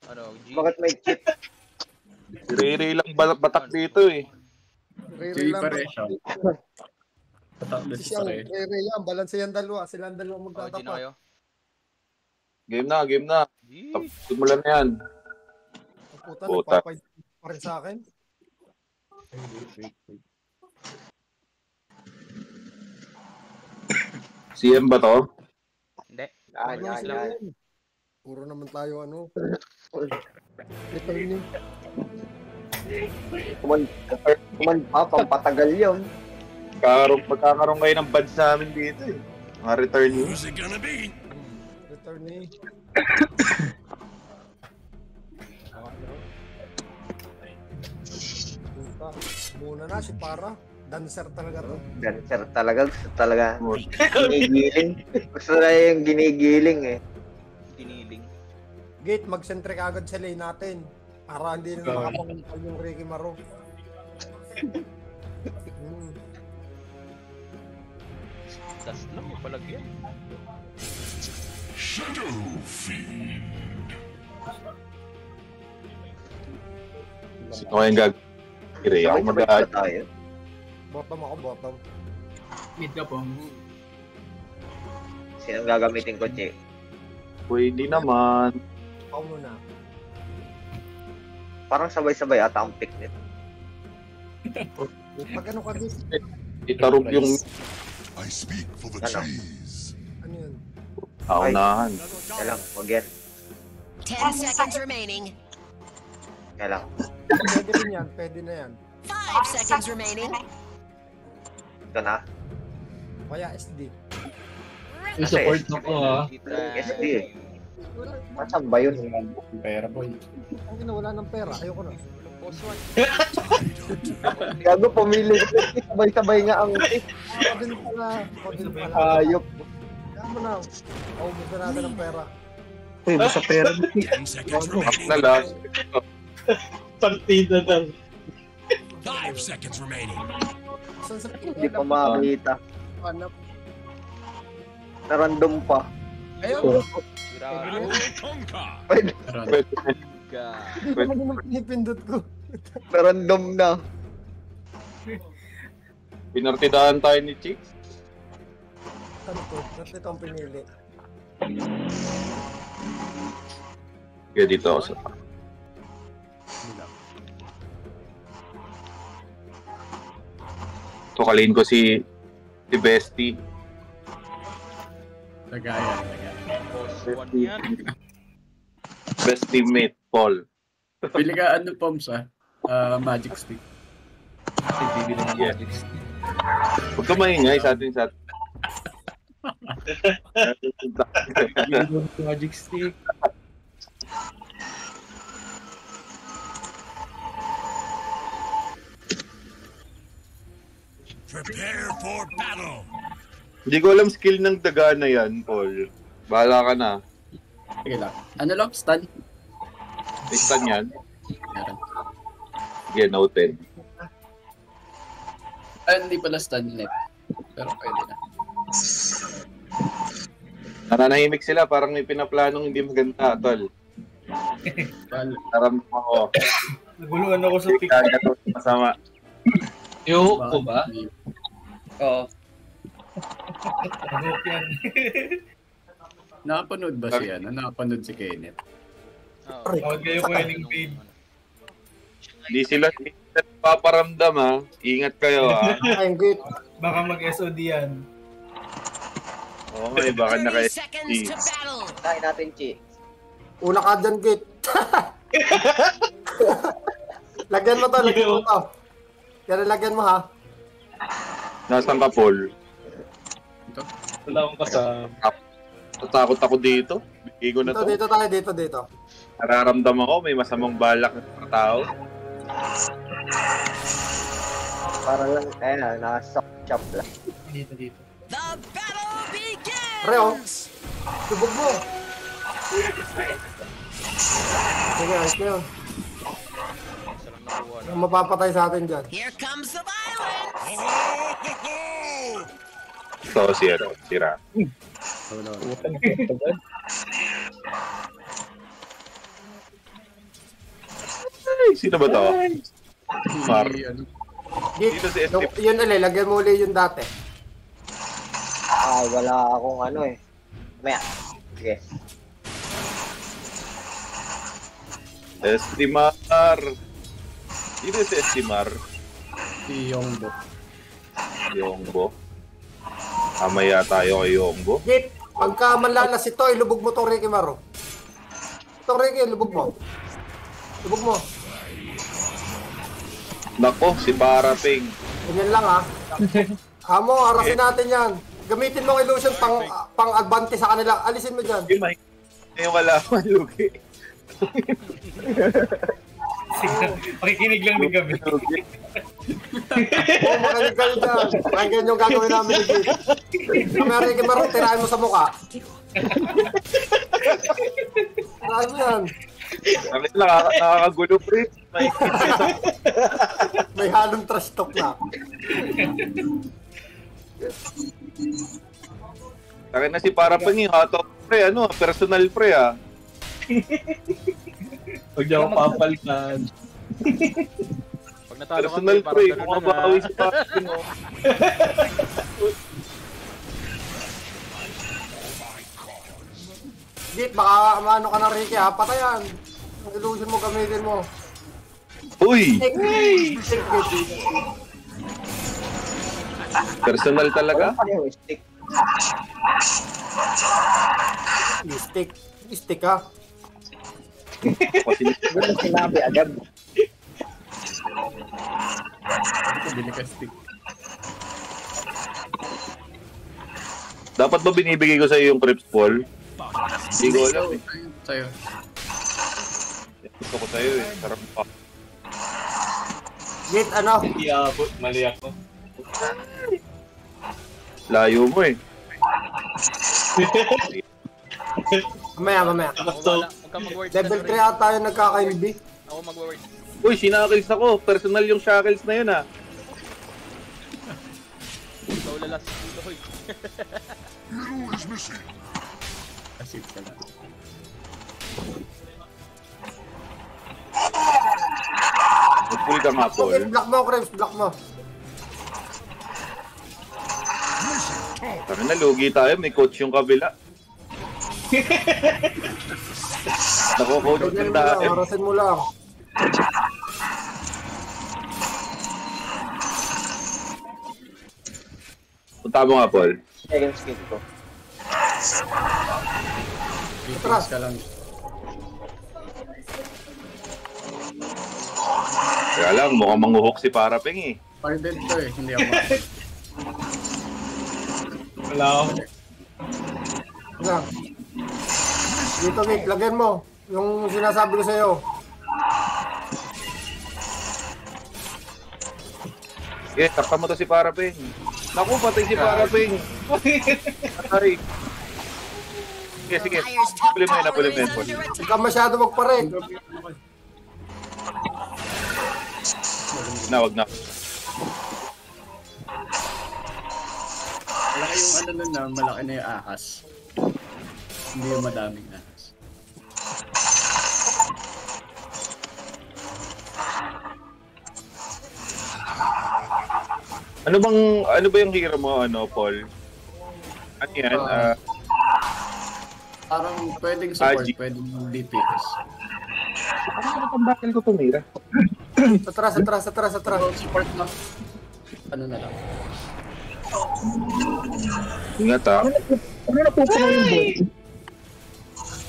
Ano, G? Bakit may cheat? Ray lang batak dito eh. Ray lang pare siya. Patak na si si Siyang, pare. Ray lang, balance yan dalawa. Silang dalawa Oh, G na magtatapat. kayo. Game na. G. Simulan na yan. Puta, Puta. nagpapay pa rin sa akin. Wait. CM ba to? Hindi. Yan. Puro naman tayo ano. Returning. Kuman pa, pampatagal yun. Magkakaroon kayo ng buds namin dito eh. Mga return yun. Who's it gonna be? Returning. Puta, muna na si Para. Dancer talaga to. Dancer talaga. Ginigiling. Gusto na yung ginigiling eh. Tiniling. Gate, mag-centric agad sa lane natin. Para hindi na makapanguntal yung Ricky Maro. Das lang yung palagyan. Shadow Fiend. Sino kayang Ray, ako Sabay-sabay pa tayo. Bottom ako, bottom. Mid ka po. Sinong gagamitin ko, Che? Pwede naman. Ako muna. Parang sabay-sabay ata ang pick nito. Pag ano ka dito? Itarog yung I speak for the Ano? cheese. Ano yun? aunahan. Kaya lang, wag yan. 10 seconds remaining. Kaya lang. Pwede rin yan, pwede na yan. 5 seconds remaining. Ito na. Kaya SD. Yung support na ko ha. SD eh. Masang ba yun? Pera boy. Ang ina, wala ng pera, ayoko na. Gago, pumili. Sabay-sabay nga ang pick. Ako din pala. Ayop. Kaya mo na. Maubos na natin ng pera. Uy, basta pera. 10 seconds remaining. Na last. Partida na. 5 seconds remaining. Saan sa Hindi pa makakita. Hanap. Na-random pa. Ayun. Sira Pwede ako. na. Conka. Hindi pa naman ang pinipindot ko. Na-random na. Pinartidahan tayo ni Chicks. Ano to? Ba't ito ang pinili? Kaya dito ako sa Tukalin ko si Bestie. Tagayan. Boss 1 yan. Best teammate, Paul. Pili ka ano Poms Magic Stick. Bibili ng Magic Stick. Huwag ka maingay sa atin Magic Stick. Prepare for battle. Hindi ko alam skill ng daga na yan, Paul. Bahala ka na. Sige lang. Ano lang? Stun? Istan yan. Meron. Sige, noted. Hindi pala stun net. Pero pwede na. Nananahimik sila, parang may pinaplanong hindi maganda, tol. Naramdaman ko. Naguluhan ako sa pick. Kagato masama. Yung ko ba? Oo. Ano yan? Nakapanood ba siya? Nakapanood si Kenneth? Tawag kayo ko yung paid. Hindi sila paparamdam ha. Ingat kayo ha. Ang good. Baka mag-SOD yan. Okay, baka 30 naka seconds to battle. Kain natin, Chi. Una ka dyan, Gate. Lagyan mo to, lagyan mo to. Yan, lagyan mo ha. Nasaan ka, Paul? Wala akong kasama. Tatakot ako dito. Bigay ko na to. Dito tayo, dito. Nararamdaman ko, may masamang balak ng tao. Para lang, ayun na, naka-sock chop lang. Dito. The battle begins. Reo, subog mo. Sige, ayos na yun. Ang mapapatay sa atin dyan. Here comes the violence. So, sira. Sino ba to? Mar. Dito si STP. Yun ulit, lagyan mo ulit yung dati. Ay, wala akong ano eh. Maya. Sige. Estimar. Sino si Estimar? Si Yongbo. Yongbo. Amaya tayo kay Yongbo. Git, pagka manlalas ito, ilubog mo itong Ricky Maro. Itong Ricky, ilubog mo. Ilubog mo. Nako, si Paraping. Ganyan lang ha. Amo, arasin natin yan. Gamitin mo ang illusion pang-advance sa kanila. Alisin mo dyan. Yung wala malugi. Pakikinig lang din kami. Oo, makinig kayo dyan. Pakinggan yung gagawin namin ni Git. Kami Ricky Maro, tirahin mo sa mukha. Tirahin mo yan. Bakit nakakagulo, pre? May halong trash talk na. Takin na si Paraping yung hato, pre, ano, personal pre, ah. Huwag niyo ako papalitan. Pag natalo ka, Personal parang pre, ganun kung lang, mabawi ah. si Paraping, oh. Git, baka maano ka na Ricky ha. Patayan. Ang illusion mo, gamitin mo. Uy! Stick, stick, Git. Personal talaga? Ano yung stick? Stick. Stick ha. Kasi Ano sinabi agad? Bili ka stick. dapat ba binibigay ko sa iyo yung Crips Paul? Hindi ko alam eh. Sa'yo. Gusto ko sa'yo eh. Sarap pa. Git, ano? Hindi abot, mali ako. Layo mo eh. Mamaya. Ako wala. Huwag kang mag-word. Level 3 ata tayo nagkaka-MB. Ako mag-word. Uy, sinakils ako. Personal yung shackles na yun ah. Ikaw lalas dito, hoy. Hero is missing. Asip ka lang. Magpuli ka nga, Paul. Okay, block mo, Krebs. Block mo. Kami na, lugi tayo. May coach yung kabila. Nako-coach Ganyan yung mo lang. dahil. Harasin mo lang. Punta mo nga, Paul. Second skill ko. Atras ka lang. Kaya lang, mukhang manguhok si Paraping eh. Pardon to eh. Hindi ako. Wala ako. Yan. Dito, Git. Lagyan mo. Yung sinasabi ko sa'yo. Okay, takta mo to si Paraping. Naku, patay si Paraping. Patay. Sige, sige. Empire's top Puli mo yun, tower puli mo is yun, Paul. under attack. Huwag ka masyado magpared. Na, wag na. Malaki yung ano nun na, malaki na yung ahas. Hindi yung madaming ahas. Ano ba yung hero mo, ano, Paul? Ano yan? Parang pwedeng support, Aji. pwedeng DPS. Ano pang battle ko tumira? Atras. Pero support na. Ano na lang. Ingat ah. Ano napupuno yung boat?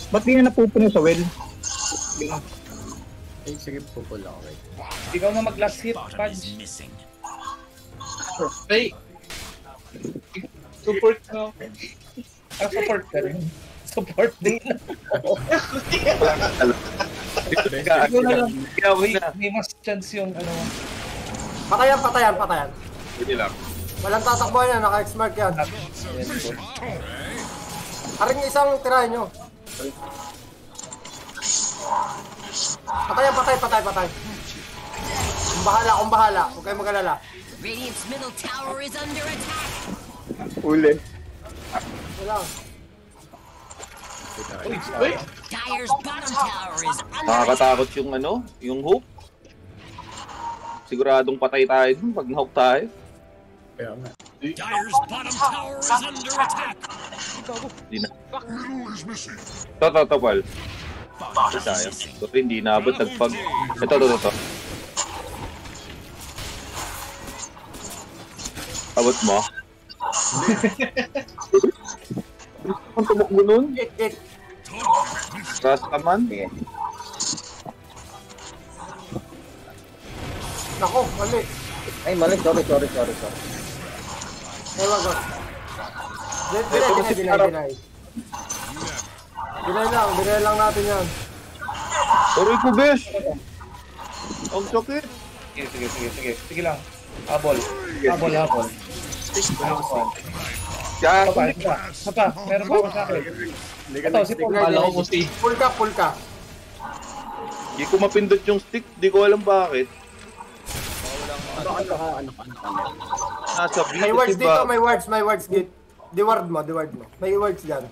Ba't di na napupuno sa well? Eh, sige, pupul ako. Right? Ikaw na mag-last hit, Pads. Hey! Support ka. Support ka rin. Support din. Ikaw na lang. May mas chance yung ano. Patayan. Hindi lang. Walang tatakbuhan yan. Naka-X-mark yan. Haring isang tirahin nyo. Patay. Kung bahala. Huwag kayong mag-alala. Radiant's middle tower is under attack. Uli. Wala. Dire's bottom tower is under attack. Nakakatakot yung ano, yung hook. Siguradong patay tayo dun pag nahook tayo. Kaya nga. Dire's bottom tower is under attack. Hindi na. Middle is missing. Ito, Paul. Ito tayo. Ito, hindi naabot. Nagpag... Ito. Abot mo? Ang tumakbo nun? Git. Rastaman? Sige. Nako, mali. Ay, mali. Sorry. Ay, wag. Deny. Deny lang natin yan. Aray ko, besh! Ang sakit! Sige lang. Habol. Kaya, Apa, meron pa ako sa akin. Ito, si Paul. Kala ko si... Full ka. di ko mapindot yung stick. Di ko alam bakit. Ano. Nasa B May words kasi dito, ba? may words, Git. Di-word mo. May words dyan.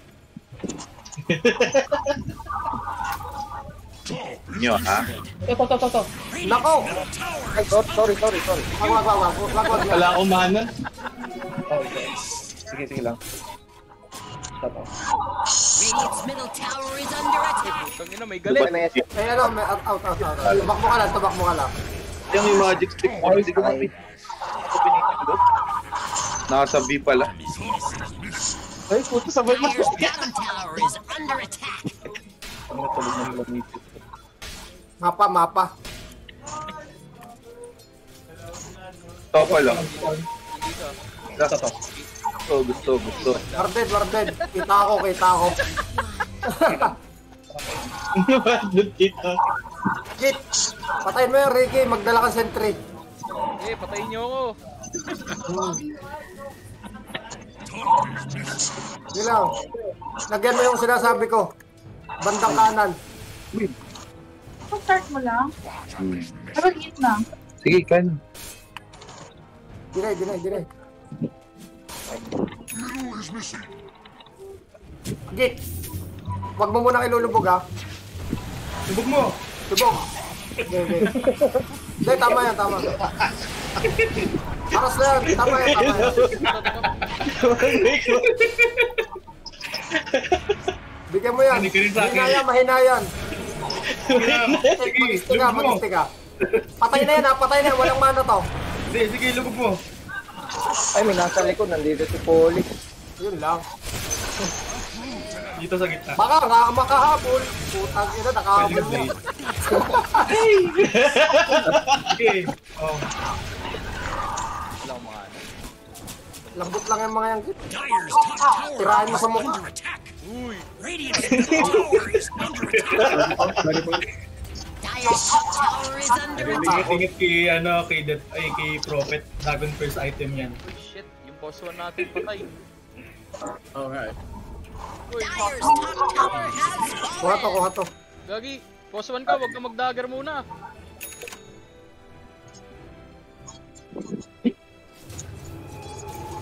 Nyo, ha? Ito. Nako! Ay, sorry. Wag. Wala akong mana. Okay. Sige lang. Ito. Radiant's middle tower is under attack. Tangina, may Dubai galit. may SF. May out. Tubak mo ka lang. Yung may magic stick mo. Hindi ko mapindot. Nasa B pala. Ay, puto sabay mo. Dire's bottom tower is under attack. Ano tulog ng lamig? Mapa. Ito pala. Ito. Gusto. Warden. Kita ako. Git! Patayin mo yan, Ricky. Magdala ka sentry. Patayin niyo ako. Hindi lang. Lagyan mo yung sinasabi ko. Bandang kanan. Start mo lang. Pero hit na. Sige, kan. Dinay. Middle is missing. Git! Huwag mo munang ilulubog, ha? Subog mo. Lubog. Okay. Hindi, tama yan. Aras na yan. Tama yan. Bigyan mo yan. Mahina yan. Mag-isti ka. Patay na yan, ha? Walang mana to. Sige, lubog mo. Ay, may nasa likod. Nandito si Poli. Yun lang. Dito sa gitna. Baka nga makahabol. Putang ina, nakahabol mo. Okay. Oh. Wala akong mga ano. Lambot lang yung mga yan. Dire's top tower Tirahin mo is sa mukha. under attack. Radiant's middle tower is under attack. Dire's top tower is under attack. Tingit kay Prophet. Dragon first item yan. Uy, shit. Yung boss one natin patay. Oo nga eh. Dire's top tower has fallen. Kuha to. Gagi, boss one ka. Huwag ka mag-dagger muna.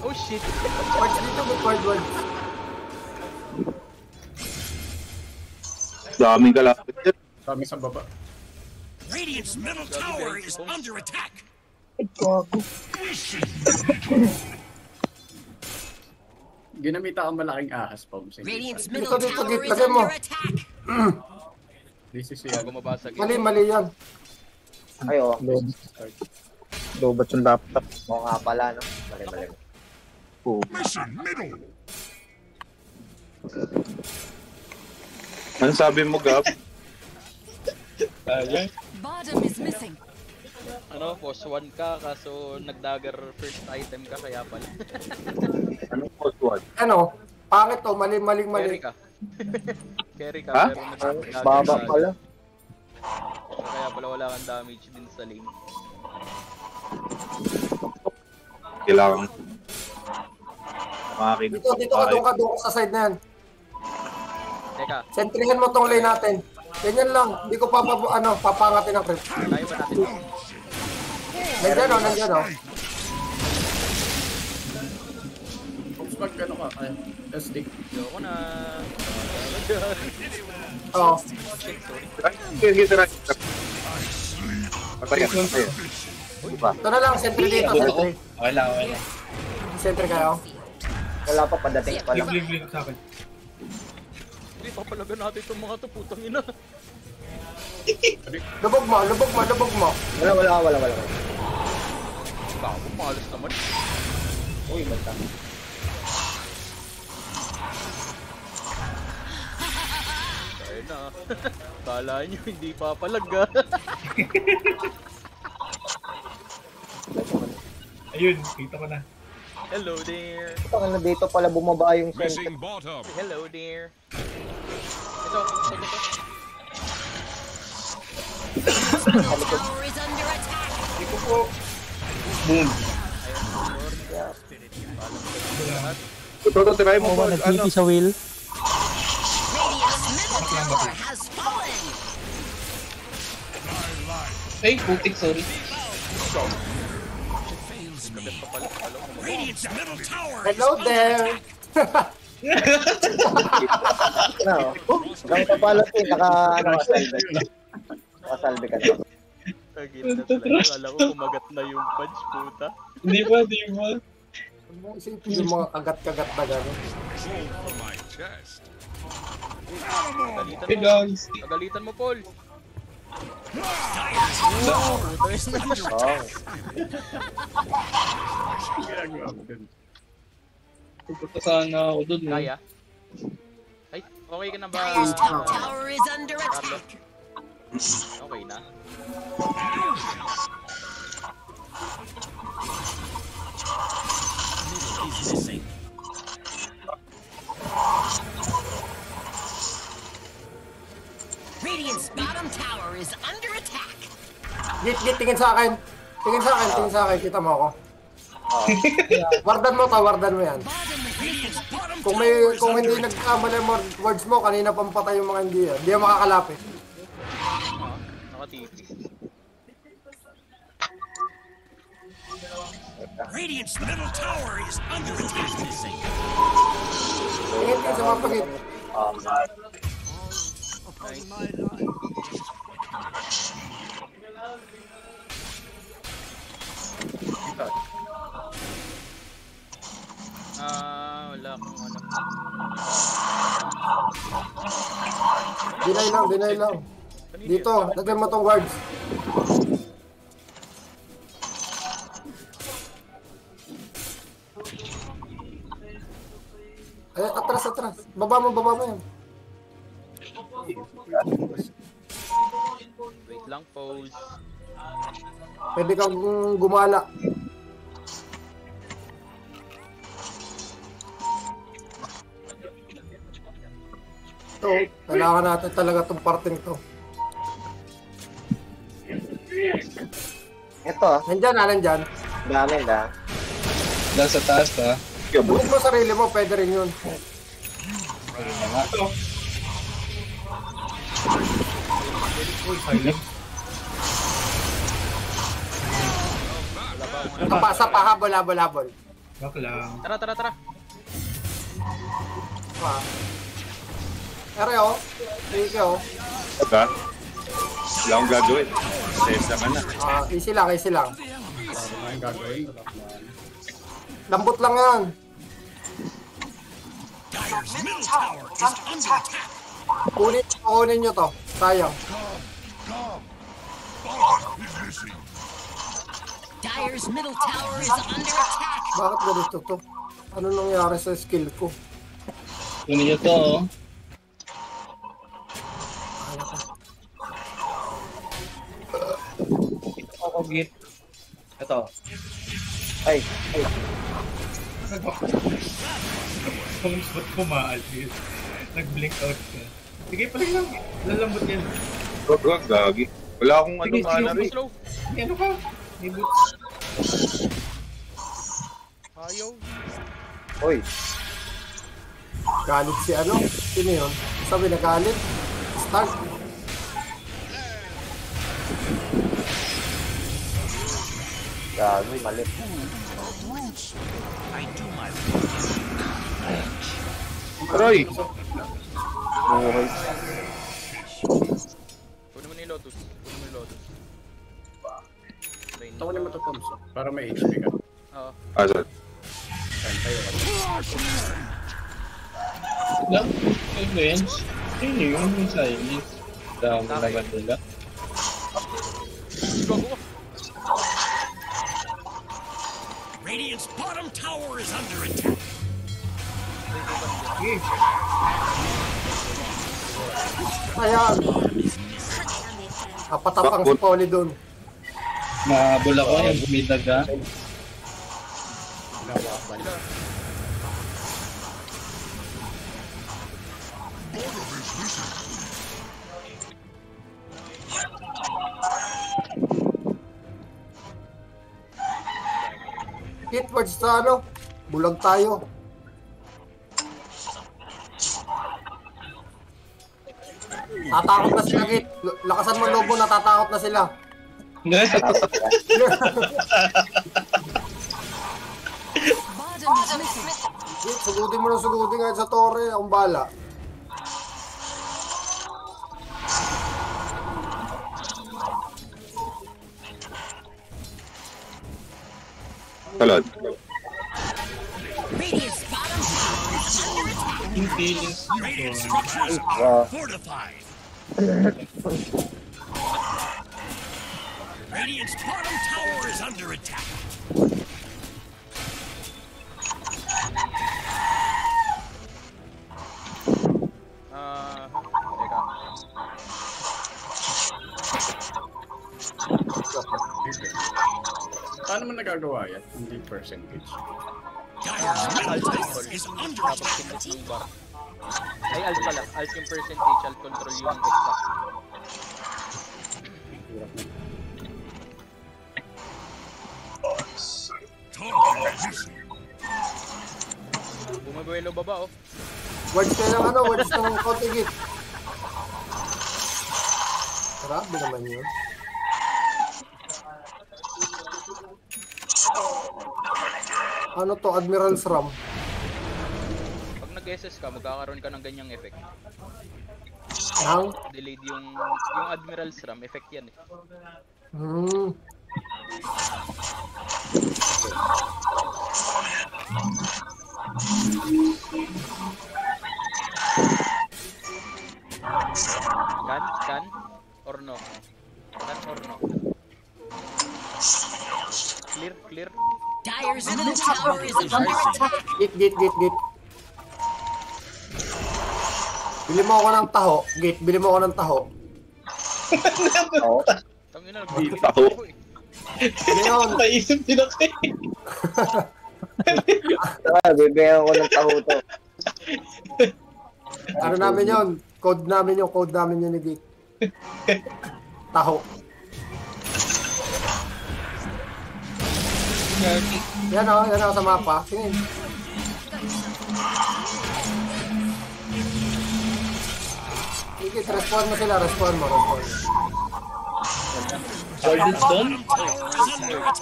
Oh, shit. Words dito, word. Daming kalapit yan. Kami sa baba. Radiant's middle tower is under attack. Ginamita ang malaking ahas, Pom. Radiant's middle Dito, tower is lagyan mo. under attack. This is Bago mabasag. Mali yan. Ay, oo. Lobat yung laptop. Oo nga pala, no? Mali. Mission middle. Ano sabi mo, Gab? Bottom is missing. Ano, boss one ka. Kaso nag-dagger first item ka. Kaya pala. Anong post one? Ano? Pangit to, mali. Carry ka. Carry ka. Ha? Pero nag-dagger Baba ka. pala. Kaya pala wala kang damage din sa lane. Kailangan. Makakinig Dito ka, doon ka sa side na yan. Teka, Sentrihan mo tong lane natin. Ganyan lang. Hindi ko papangatin ang crit. tayo ba natin? Nandiyan o. Oops, mag ano ka? Ay, SD. Ayoko na. Oo. Shit, sorry. Sige. Patayan. Ito na lang, sentry dito, sentry. Okay lang. Sentry kayo. Wala pa, padating pa lang. Blink sa akin. Hindi, papalagan natin itong mga to, putang ina. Lubog mo. Wala. Bago, malas naman. Uy, basta. Ayun na. Kala nyo, hindi papalaga. Ayun, kita ko na. Hello there. Ito, dito pala bumaba yung center. Missing bottom. Hello there. Ito. Tower is under attack. Iko po. Boom. Ito, try mo po. Ano? Sa wheel. Radiant's middle tower has fallen. Ay, putik, sorry. Radiant's middle tower. Hello there. Ano? Hanggang papalat eh, nakasalve ka na. Tagit na talaga. Kala ko kumagat na yung punch, puta. Hindi ba? Isipin yung mga kagat-kagat na gano'n. For my chest. Pagalitan Hey mo. guys. Pagalitan mo, Paul. Pupunta sana ako dun. Kaya? Ay, okay ka na ba? Dire's top tower is under Carlo? attack. Okay na. Is missing. Radiant's bottom tower is under attack. Git, tingin sa akin. Tingin sa akin. Kita mo ako. Wardan mo yan. Kung hindi nagkamali mo words mo, kanina pampatay yung mga hindi yan. Hindi yung makakalapit. Nakatipi. Radiant's middle tower is under attack. Missing. Tingin sa mga pagit. Wala akong ano. Deny lang. Dito, lagyan mo tong guards. Ay, atras. Baba mo yan. Wait lang, pause. Pwede kang gumala. Ito, kailangan natin talaga itong parting to. Ito, Nandyan. dami na. Dahil sa taas ta. Bukod mo sarili mo, pwede rin yun. Sa paha, habol. Bak lang. Tara. Pero, sige oh. Aba? Wala akong gagawin. Testa ka na. Easy lang. Ano yung gagawin? Lambot lang yan. Dire's middle tower is under attack. Kunin nyo to. Sayang. Dire's middle tower is under attack. Bakit ganito to? Ano nangyari sa skill ko? Kunin nyo to, oh. Ako, git. Ito. Ay. Ba't kumaalis? Nag-blink out ka. Sige, paling lang. Lalambot yan. Wag, gagi. Wala akong ano mana rin. Slow. Ano ka? May boots. Ayaw. Uy. Galit si ano? Sino yun? Sabi na galit. Start. Gagoy, mali. I do my Aray! Buhay. Kunin mo na yung Lotus. range. Ito ko na matutoms. Para may HP ka. Oo. Asal. Saan tayo? Lang, may bench. Hindi yun, yung silence. Dami naman nila. Go, go. Radiant's bottom tower is under attack. Ayan. Kapatapang si Polly dun. Mahabol ako, yung bumidag ka. Hitwards sa ano? Bulag tayo. Tatakot na sila, Git. Lakasan mo lobo, natatakot na sila. Git, sugudin mo ng sugudin kahit sa torre. Akong bala. Talod. Radiant's bottom tower is under attack. Yung feelings Radiant ko. structures are fortified. Radiant's bottom tower is under attack. Teka. Paano mo nagagawa yan? Hindi percentage. Dire's middle tower is under Tapos attack. pinot ng bar. Ay, alt pala. Alt yung percentage, alt control yung exact. Bumabuelo baba, oh. Words kayo ng ano, words ng County Git. Grabe naman yun. Ano to, Admiral's Ram? Pag nag-SS ka, magkakaroon ka ng ganyang effect. Ang? Delayed yung Admiral's RAM, effect yan eh. Can or no? Can or no? Clear. Dire's middle tower is under attack. Git. Bili mo ako ng taho. Git, bili mo ako ng taho. Tangina, Taho. Ano yun? Naisip din ako eh. Bibigyan ko ng taho to. Ano namin yun? Code namin yun ni Git. Taho. Yan o, sa mapa. Sige. Sige, respawn mo sila, respawn mo. Warden's doon?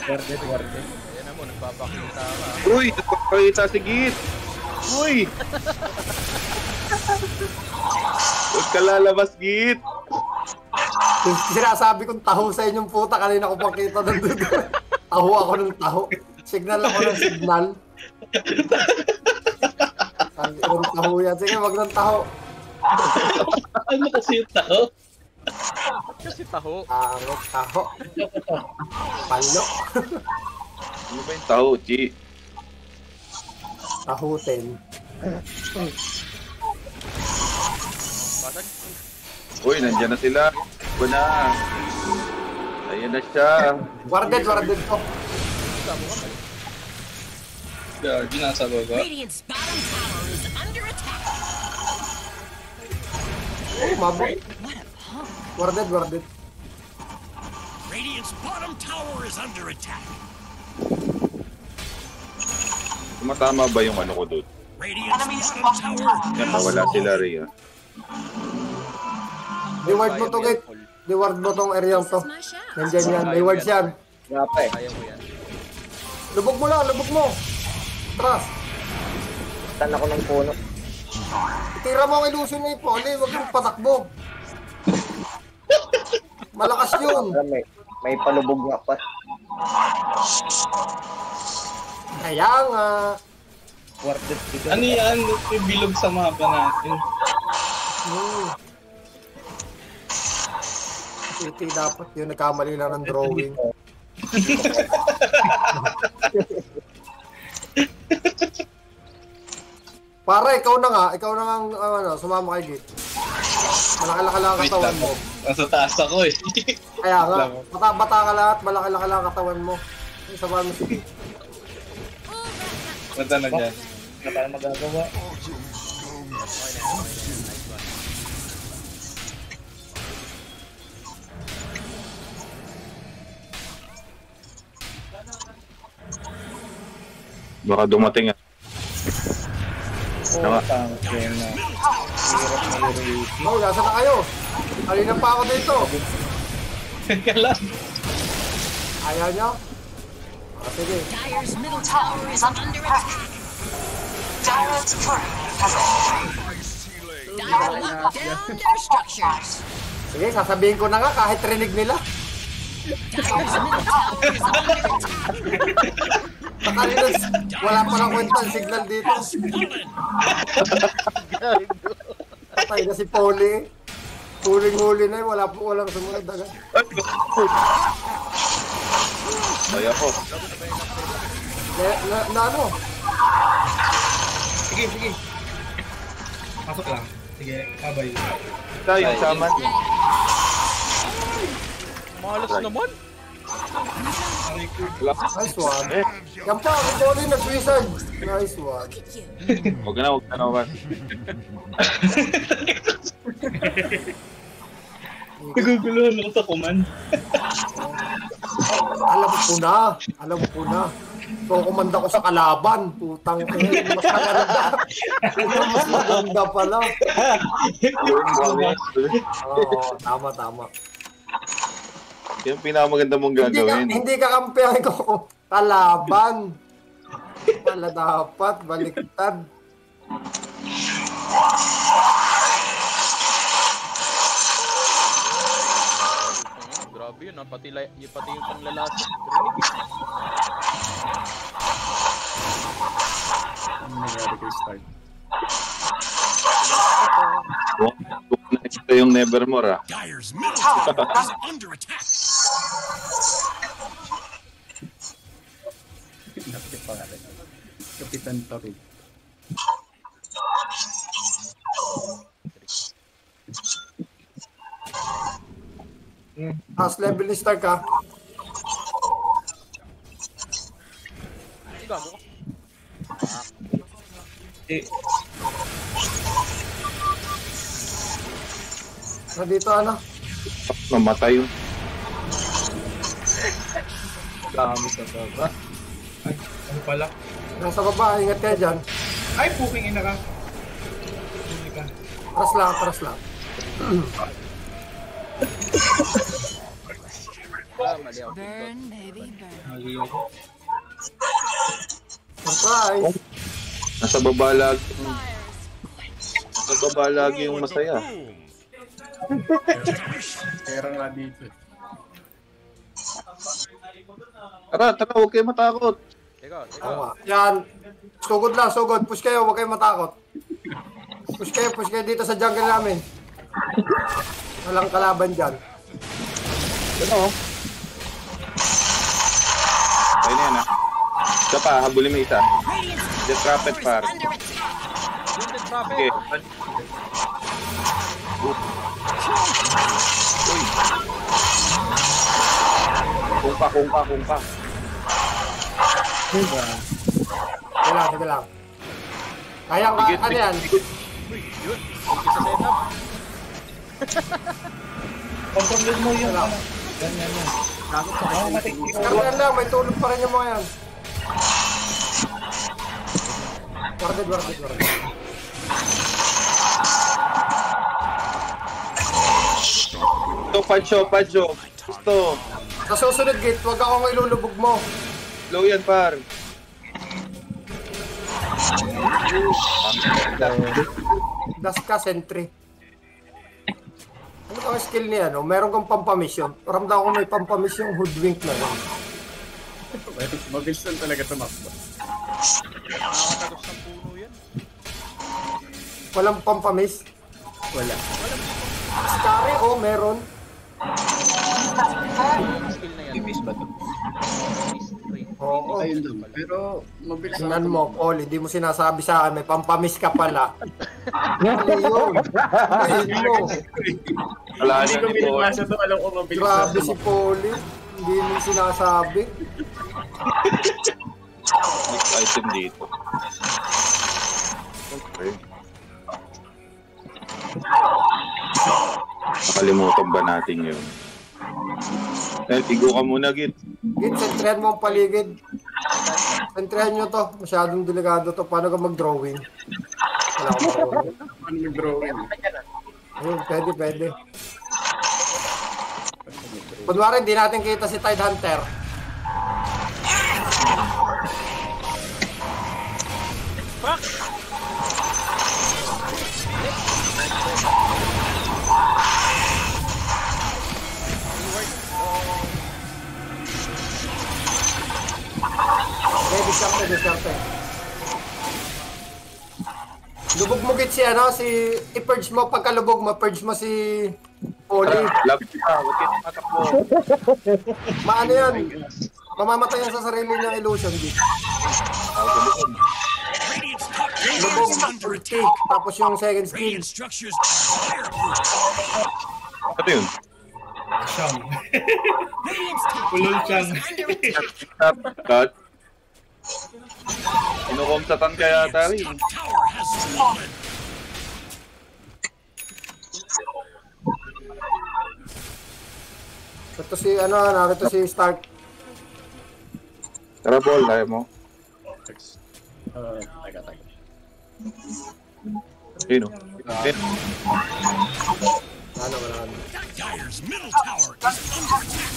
Ayan na mo, nagpapakita ka. Uy, nagpapakita si Git. Uy! Huwag ka lalabas, Git. Sinasabi kong taho sa inyong puta, kanina ko pang kita doon. Taho ako ng taho. Signal ako ng signal. Ang taho yan. Sige, wag ng taho. Ano kasi yung tao? Kasi taho. Taho. Palo. Ano ba yung taho, Chi? Tahutin. Patag. Uy, nandyan na sila. Ito na. Ayan na siya. Warded to. Guard, nasa baba. Radiant's bottom tower is under attack. Oh, mabo. What a punk. Warded. Radiant's bottom tower is under attack. Tumatama ba yung ano ko doon? Radiant's bottom tower Yan, nawala sila, Rhea. Reward mo to, Git. Reward mo tong area to. Nandyan yan. Rewards yan. Nga pa eh. Kaya mo yan. Lubog mo lang, lubog mo. Tras. Tan ako ng puno. Tira mo ang illusion na yung Polly. Huwag mong patakbo. Malakas yun. May palubog nga pa. Kaya nga. Ano yan? May bilog sa mapa natin. Iti dapat yun, nagkamali lang ng drawing. Para ikaw na nga ano, sumama kay Git. Malaki-laki lang ang katawan mo. Nasa taas ako eh. Kaya nga, bata-bata ka lahat, malaki-laki lang ang katawan mo. Samahan mo si Git. Mata na dyan. Na parang magagawa. Baka dumating ah. Oo, tangke na. Hirap na hirap. Oh, nasa na kayo? Halina pa ako dito. Teka lang. Ayaw nyo? Sige. Dire's middle tower is under attack. Dire's turret has Dire locked down their structures. Sige, sasabihin ko na nga kahit rinig nila. Dire's middle tower is under attack. Nakalinis, wala pa lang kwenta ang signal dito. Patay na si Polly. Huling-huli na yun, walang sumunod agad. Ay ako. Na ano? Sige. Pasok lang. Sige, kabay. Ito yung shaman. Malas naman. Nice one. Yan pa, si Polly nag-wizard. Nice one. Huwag na. Naguguluhan ako sa command. Alam ko na. So, kumanda ko sa kalaban. Putang mas maganda. Mas maganda pala. Oo, tama. Yung pinakamaganda mong gagawin. Hindi ka kampihan ko. Kalaban. Wala dapat. Baliktad. Grabe yun, pati yung panglalasa. Nangyari kay start. Ito yung Nevermore ah. Dire's middle tower is under attack. Kapitan Taru. As level ni Stark ka. Gago. Dito ano? Mamatay yun. Dami sa baba. Ay, ano pala? Nasa baba, ingat kayo dyan. Ay, puking ina ka. Tras lang. Mali ako. Burn, baby, burn. Mali ako. Surprise! Nasa baba lagi yung masaya. Pera nga dito. Tara, huwag kayo matakot. Teka. Yan. Sugod lang. Push kayo, huwag kayo matakot. Push kayo dito sa jungle namin. Walang kalaban dyan. Ano? Ayun na yan ah. Isa pa, habulin mo isa. Just trap it par. Okay. Uy. Kungpa. Sige lang. Kaya ano yan? Kontrolin mo yun. Ganyan yan. Kaya lang, may tulog pa rin yung mga yan. Warded. Ito, Pacho. Gusto. Sa susunod gate, huwag akong ilulubog mo. Low yan, par. Das ka, sentry. Ano ang skill niya, no? Meron kang pampamisyon. Ramdam ko may pampamisyon, hoodwink na lang. Mabilis lang talaga tumakbo. Nakakatagos ng puno yan. Walang pampamis. Wala. Scary, oh, meron. Skill na yan. Ibis ba to? Oo. Ayun lang. Pero mabilis lang. Tingnan mo, Paul, hindi mo sinasabi sa akin, may pampamis ka pala. Ano yun? Ano? Wala Hindi na ko ni Paul. binibasa to. Alam ko mabilis lang. Grabe si Pauli. Hindi mo sinasabi. Next item dito. Okay. Nakalimutan ba natin yun? Tigo ka muna, Git. Git, sentrihan mo ang paligid. Sentrihan nyo to. Masyadong delikado to. Paano ka mag-drawing? Wala ko marunong. Ano mag-drawing? Ayun, pwede. Kunwari, hindi natin kita si Tide Hunter. Diskarte. Lubog mo git si i-purge mo, pagkalubog mo, purge mo si Oli. Lapit ka, huwag kayo matakbo. Maano yan? Mamamatay yan sa sarili niyang illusion, git. Radiant's top tower Lubog, is under ulti, attack. tapos yung second skill. Radiant structures fireproof. Ano yun? Siyang. Radiant's top Ulol tower siyang. is under attack. Cut. Inukomsatan ka yata rin. Top tower has fallen. Ito si, narito si Stark. Tara, Paul, tayo mo. Taga. Sino? Wala. Dire's middle tower is under attack.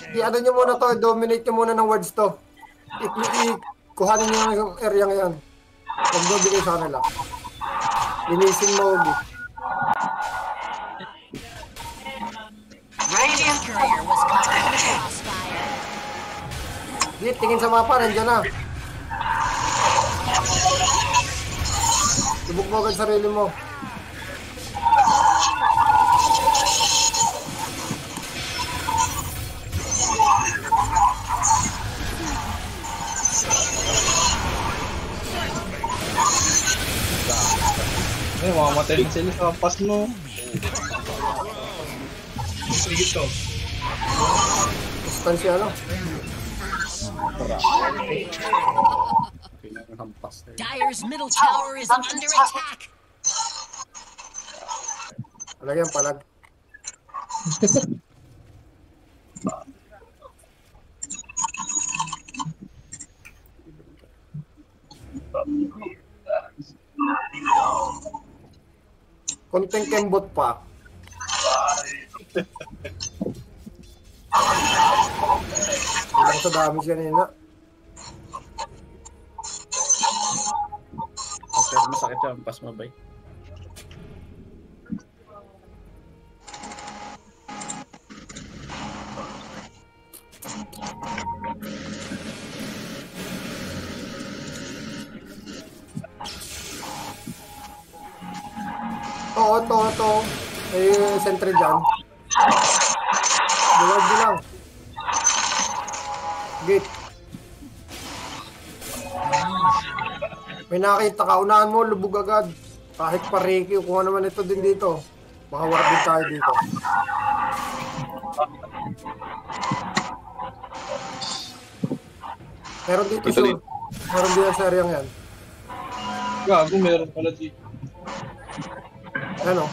I-ano nyo muna to, dominate nyo muna ng words to. Kuhanin nyo yung area ngayon. Huwag nyo bigay sa kanila. Linisin mo, Git. Radiant courier was caught in the crossfire. Git, tingin sa mapa, nandiyan na. Lubog mo agad sarili mo. Ay, mamamatay na sila sa pass mo. Sige to. Kustan siya, Dire's middle tower is under attack. Alagyan, palag. Konting kembot pa. Ilang sa dami siya nila. Pero masakit siya ang pas mabay. Oo, to. May sentry dyan. Duwag lang. Git. May nakita ka, unahan mo, lubog agad. Kahit pariki, kung ano man ito din dito. Baka warap din tayo dito. Meron dito sure. Meron dito sa area yan. Gago, meron pala dito. Ano?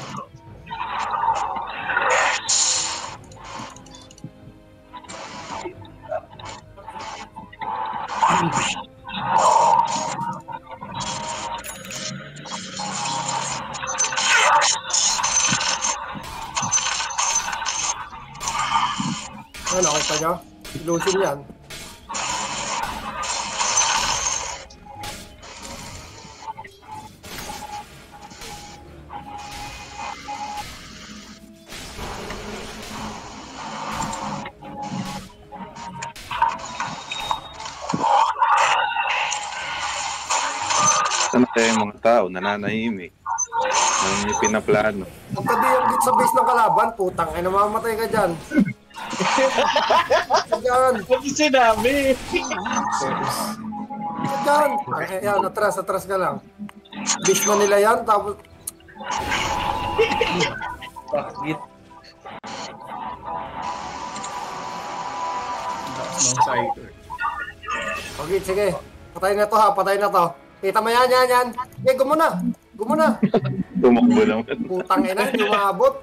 Ano, kita nyo? Illusion yan. Sana tayo yung mga tao, nananahimik. Nang yung pinaplano. Pagka di yung git sa base ng kalaban, putang, ay namamatay ka dyan. Dyan. Huwag sinabi. Dyan. Ayan, atras ka lang. Base na nila yan, tapos... Bakit? No cycle. Okay, sige. Patay na to ha, patay na to. Kita mo yan. Okay, gumuna. Tumakbo lang. Putang ina, hindi maabot.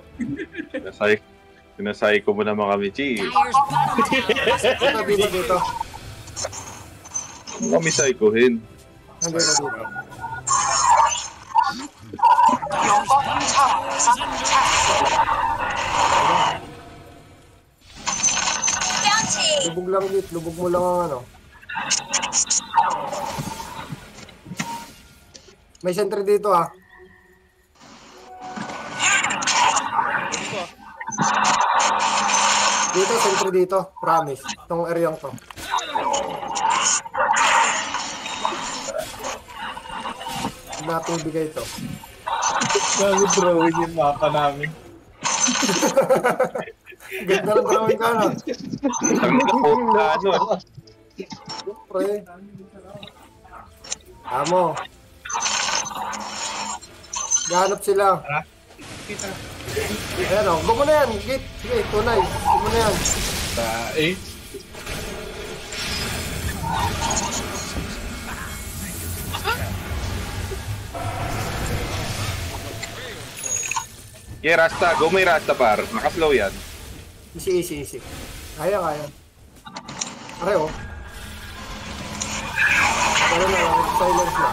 Sinasay ko mo naman kami, Chi. Ito dito. Kami saykuhin. Hanggang na dito. Your bottom tower is under attack. Bounty! Lubog lang git, lubog mo lang ang ano. May sentry dito ah. Dito, sentry dito. Promise. Itong areang to. Hindi natin ibigay ito. Nag-drawing yung mapa namin. Ganda ng drawing ka na. Ang ano. Pre. Amo. Gahanap sila. Ayan o. Gumo na yan. Git. Sige, tunay. Gumo na yan. Yeah, Rasta. Go may Rasta par. Nakaslow yan. Easy. Kaya. Pareho. Pero na, silence na.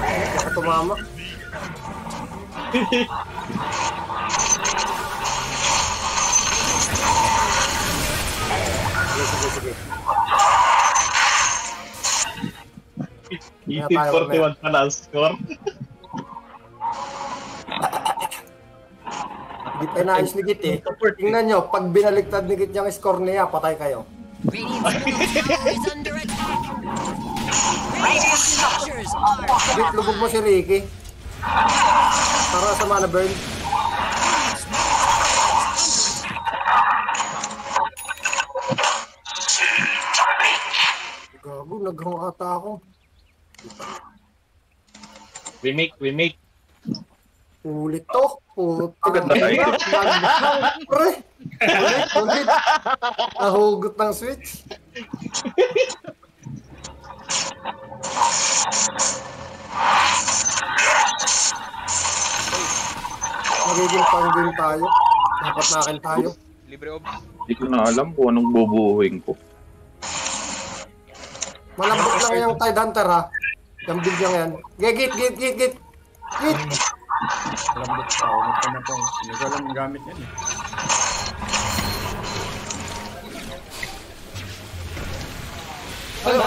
Baka tumama. Sige. Itin 41 pa na ang score. Hindi pa inaayos ni Git eh. Tingnan nyo, pag binaliktad ni Git yung score niya, patay kayo. Git, lubog mo si Ricky. Para sa mana burn. Gago, naghang ata ako. We make. Ulit to. Maganda tayo. Pre. Ulit. Nahugot ng switch. Magiging pang-game tayo. Dapat na akin tayo. Libre ob. Hindi ko na alam kung anong bubuhuin ko. Malambot lang yung Tide Hunter ha. Yung bigyang yan. Git. Lambot pa ako. Magpanapong. Hindi ko alam ang gamit yan eh. Ano?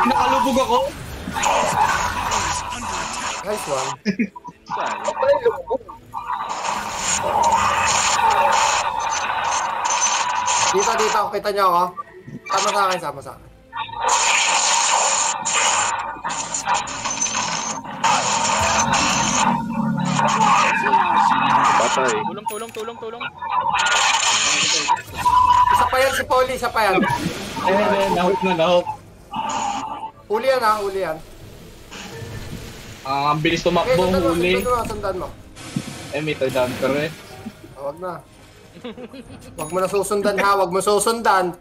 Nakalubog ako? Nice one. Saan? Dito. Kita nyo ako. Sama sa akin. Patay. Tulong. Isa pa yan si Polly, isa pa yan. Nahok. Huli yan. Ang bilis tumakbo ang huli. Sundan mo. May Tide Hunter eh. Huwag na. Huwag mo na susundan ha, huwag mo susundan.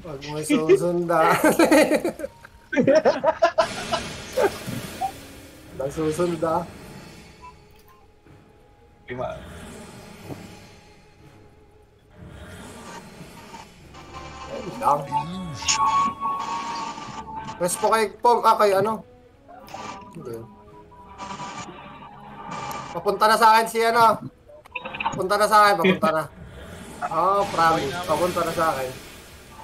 Huwag mo susundan. Nasusunod ah. Ayun lang. Press po kay Pom. Kay ano? Hindi. Papunta na sa akin si ano. Papunta na sa akin, papunta na. Oh, promise. Papunta na sa akin.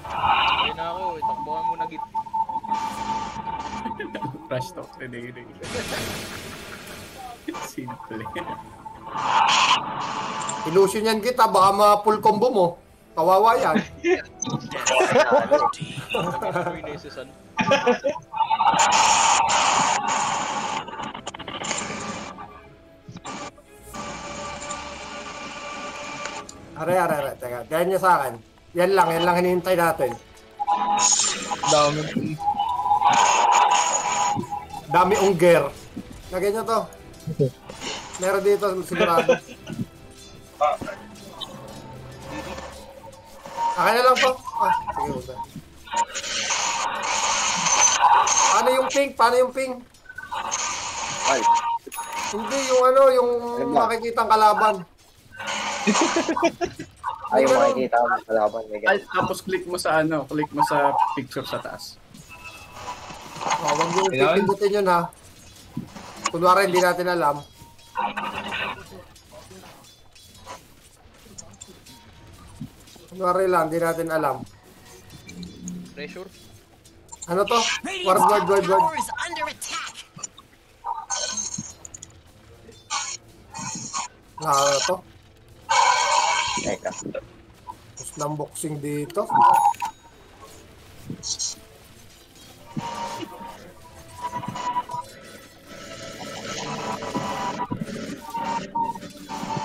Ayun na ako, itakbuhan mo na git. Trash talk. Hindi. Simple. Illusion yan kita, baka ma-full combo mo. Kawawa yan. Uy, nasusan. Are. Teka, gaya niya sa akin. Yan lang hinihintay natin. Dami ungger. Lagyan niyo to. Meron dito, sigurado. Akin na lang to. Sige, usa. Paano yung ping? Ay. Hindi, yung ano, yung makikita ang kalaban. Ay, yung makikita ko ng kalaban. Ay, tapos click mo sa picture sa taas. Huwag yung pipindutin yun ha. Kunwari hindi natin alam. Kunwari lang, hindi natin alam. Pressure. Ano to? Ward. Tower is under attack. Ano to? Teka. Tapos ng boxing dito.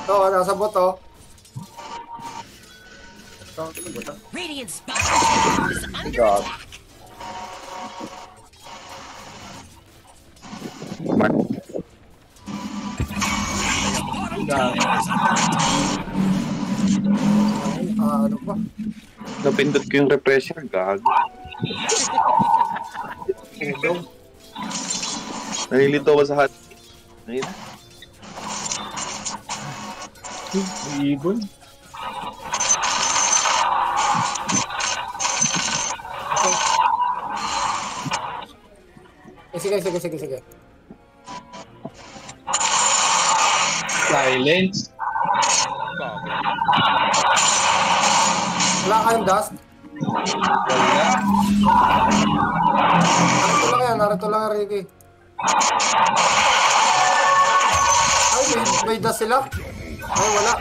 Ito, nasa boto. Radiant's bottom tower is under God. attack. Ano pa? Napindot ko yung refresher, gago. Nalilito ko sa hat. Ayun na. Ibon. Sige. Silence. Wala kayong dust? Wala. Narito lang yan, Ricky. Ay, may dust sila? Ay, wala.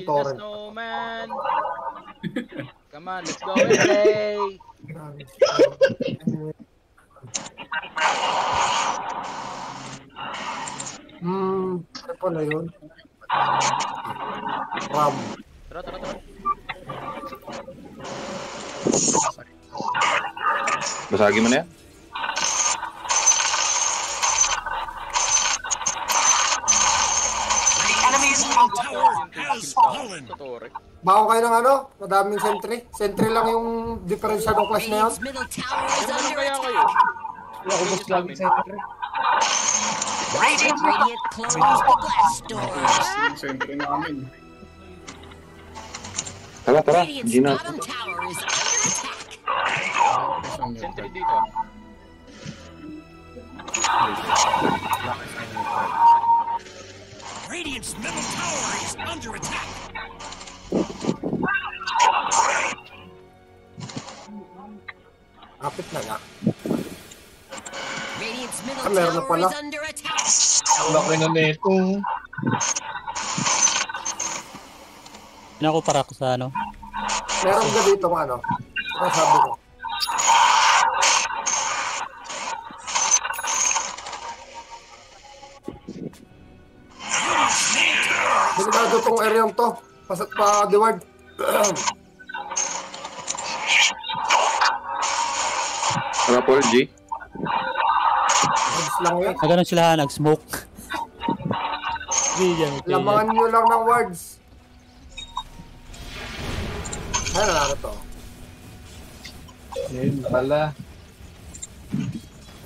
Torrent. Snowman. Come on, let's go and play. Ano pala yun? Ram. Tara. Basagin mo na yan. The enemy's top tower Has fallen. Bago kayo ng ano? Madaming sentry. Sentry lang yung diferensya ng class na yun. Radiant's middle tower is under Kaya attack. kayo. Wala ko mas lagi sa inyo. Radiant close the glass doors. Siyempre namin. Tara. Radiant's Hindi na. bottom tower is under attack. Sentry dito. Radiant's middle tower is under attack. Kapit na nga. Radiant's middle Meron na tower pala. is under attack. Laki na neto. Ako para ko sa ano. Meron ka dito ano? Ano sabi ko? Delikado tong area to. Pasat pa, Deward. Tara, Paul G. Odds lang yan. Nagano sila nag-smoke. Lamangan nyo lang ng wards. Ano to? Ayun pala.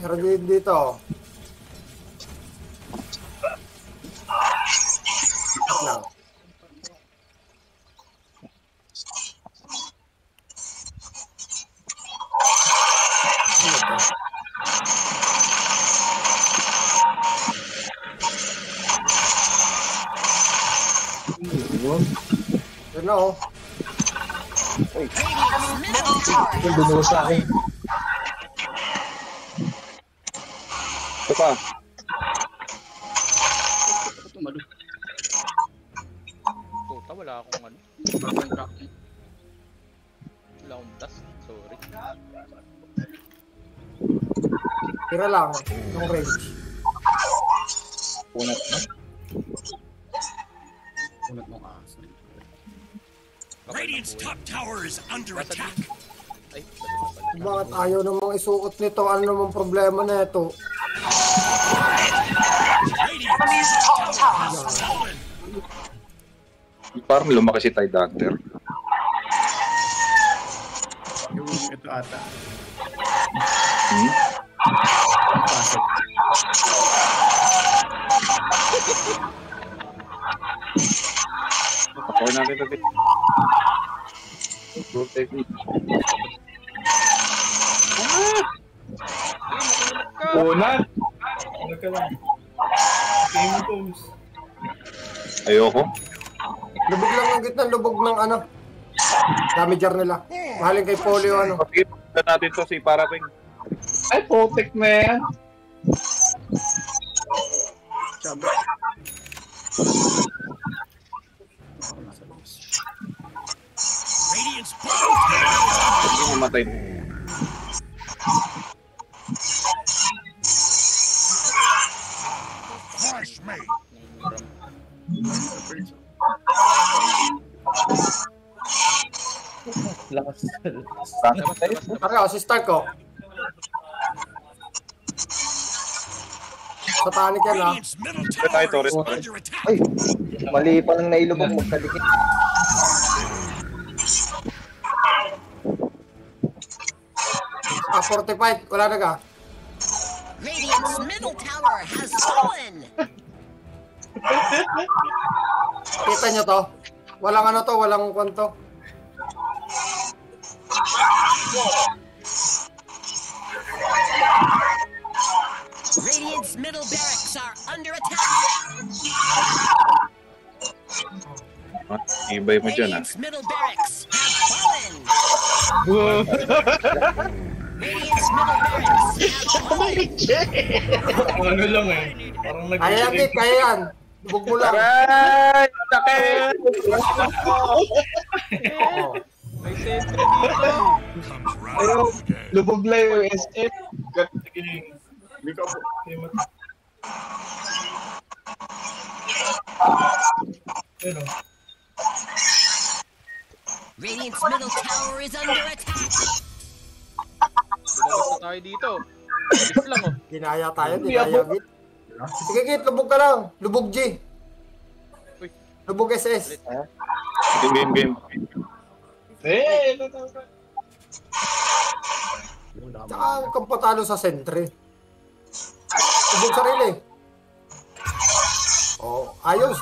Meron din dito. Wait lang. Ano to? Yun na oh. Middle tower. Yung bumuhos sa akin. Ito pa. Tumalo. Puta, wala akong ano. Wala akong dust. Sorry. Tira lang. Yung range. Punat na. Unat mong ahas. Radiant's top tower is under attack. Ay, basta pala. Bakit ayaw namang isuot nito? Ano namang problema na ito? Radiant's top tower has fallen. Parang lumaki si Tide Hunter. Yung ito ata. Hmm? Ang pasok. Ako natin ito. Protect me. Unat! Ano ka lang? Game goes. Ayoko. Lubog lang ang gitna. Lubog ng ano. Damager nila. Mahalin kay Polio ano. Pagkita natin to si Paraping. Ay, protect na yan. Sabi. Radiant's bottom tower. Hindi mamatay. Crush me. Lakas. Pare, assistant ko. Satanic yan ah. Radiant's middle Tayo, tower Torres. is under attack. Ay, mali pa lang nailubog magkadikit. Ah, 45. Wala na ka. Radiant's middle tower has fallen. Kita nyo to? Walang ano to, walang kwanto. Radiant's middle barracks are under attack. Ibay mo dyan ah. Radiant's middle barracks have fallen. Radiant's middle barracks have fallen. Ano lang eh. Parang Kaya yan, Kit, kaya yan. Lubog mo lang. Aray! Sakit! Oo. May sentry dito. Comes round Pero again. lubog lang yung SF. Hindi ka po. Pero, Radiant's middle tower is under attack. Lumabas na tayo dito. Dito lang oh. Ginaya tayo, ginaya, Kit. Sige, Kit, lubog ka lang. Lubog G. Uy. Lubog SS. Game. ano tawag ka? Tsaka huwag kang patalo sa sentry. Lubog sarili. Oh, ayos.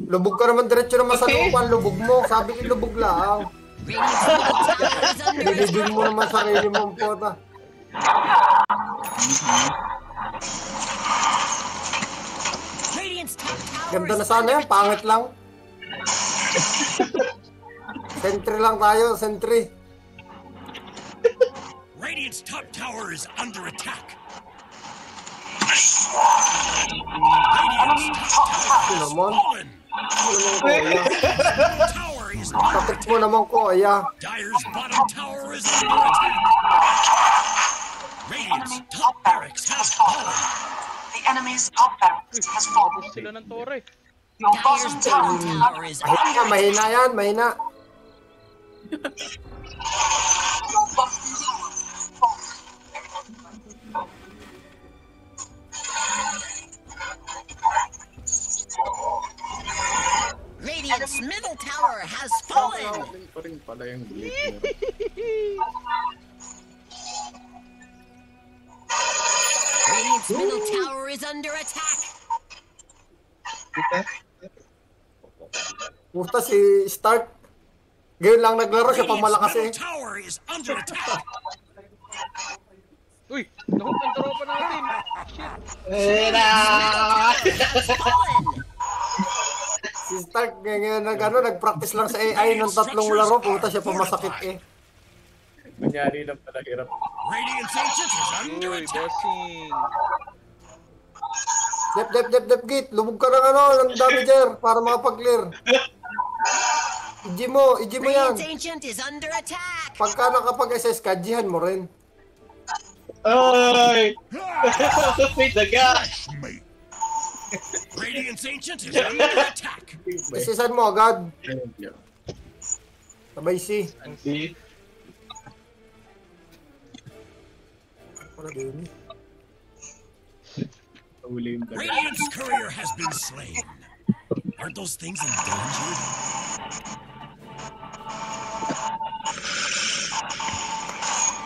Lubog ka naman diretso naman sa lupan. Lubog mo. Sabi ko lubog lang. Radiant's middle tower is under Binibig attack. mo naman sarili mo ang pota. Radiant's top tower Ganda na is sana under yan. Pangit lang. Sentry lang tayo. Sentry. Radiant's top tower is under attack. Radiant's top tower has naman? fallen. Ano naman ko, Aya? Tower is under Takot mo naman ko, Aya. Dyer's bottom tower is under attack. Radiant's top barracks has fallen. The enemy's top barracks has fallen. Tapos sila ng tore. Your Dyer's bottom bottom tower tower is Mahina, under mahina yan. Mahina. Radiant's middle tower has fallen. Pa rin pala yung blade mo. middle tower is under attack. Puta si Stark. Ngayon lang naglaro siya pamalakas eh. Tower is under attack. Uy! Naku, ang tropa natin! Si Stark ngayon nag-practice lang sa AI ng 3 laro. Puta siya pamasakit eh. Manyari lang pala hirap. Radiant's Ancient is under Uy, attack. bossing! Dep gate. Lumog ka ng ng damager para makapag-clear. Iji mo yan. Radiant's Ancient is under attack. Pagka nakapag-SS ka, jihan mo rin. Ay! May daga! Radiant's Ancient is under attack. SSan mo agad. Sabay si. Si? Para din. Uli yung daga. Radiant's courier has been slain. Aren't those things endangered?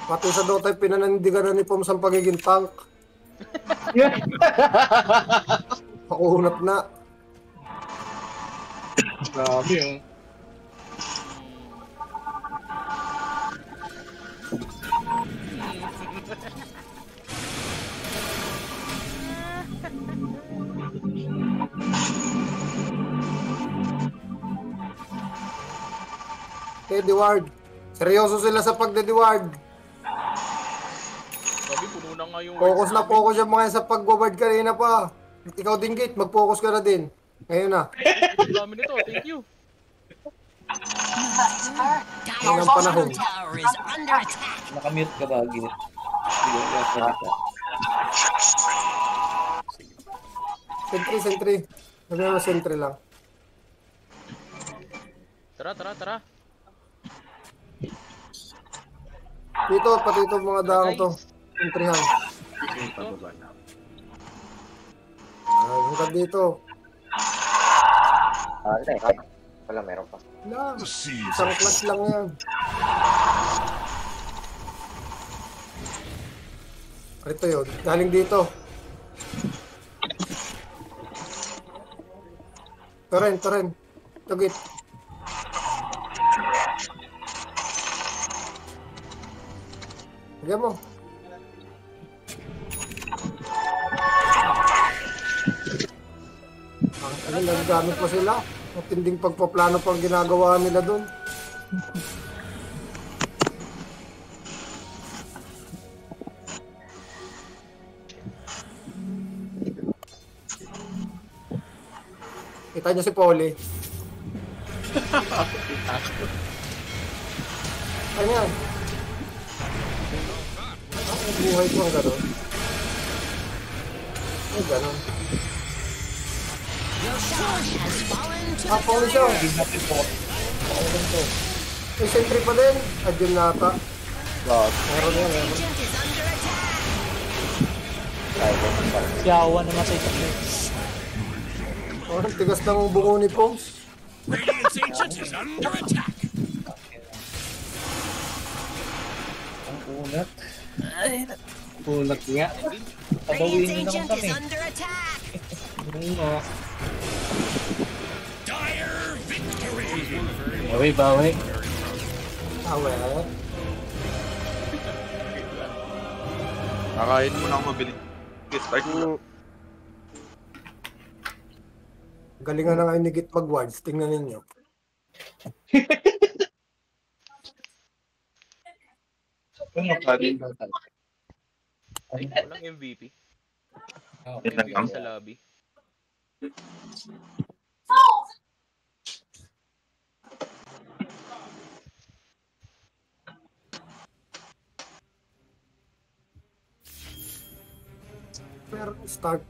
Pati sa Dota, pinanandigan na ni Poms ang pagiging tank. Pakunat na. Grabe yung... Edward. Seryoso sila sa pagdediward. Sabi, puno na nga yung Focus na focus yung mga sa pag-ward kanina pa. Ikaw din, Gate, mag-focus ka na din. Ngayon na. Ang dami nito, thank you. Ang panahon. Tower is under attack. Nakamute ka ba, Git? Sentry. Nagano sentry lang. Tara. Dito, pati ito mga daang to. Sentryhan. Pababa na. Hanggang dito. Wala, meron pa. Wala. Isang class lang yan. Ito yun. Galing dito. Toren. Tugit. Lagyan mo. Ano, nagagamit pa sila. Matinding pagpaplano pang ginagawa nila doon. Kita niyo si Polly. Ano yan? Ang buhay ko ang gano'n. Ay, gano'n. Polly siya. May sentry pa din. Adyan nata. Meron yan. Siyawa naman sa isang Oh, tigas ng bungo ni Poms. Radiant's Ancient is under attack. Ang unat. Unat nga. Pabawin nyo naman kami. Dire victory. Bawi. Awe. Nakain mo na ako mabilis. Start mo. Galingan na nga yung nigit mag-wards. Tingnan ninyo. Walang MVP. MVP sa lobby. Pero start